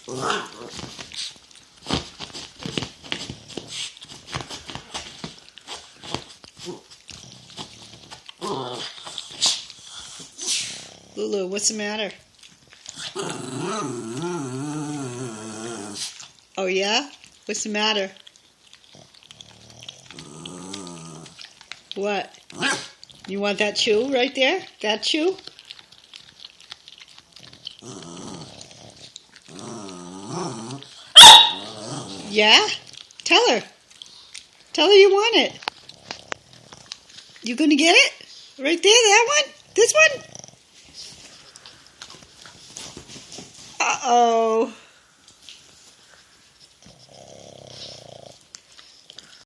Lulu, what's the matter? Oh yeah? What's the matter? What? You want that chew right there? That chew? Yeah? Tell her. Tell her you want it. You gonna get it? Right there, that one? This one? Uh-oh.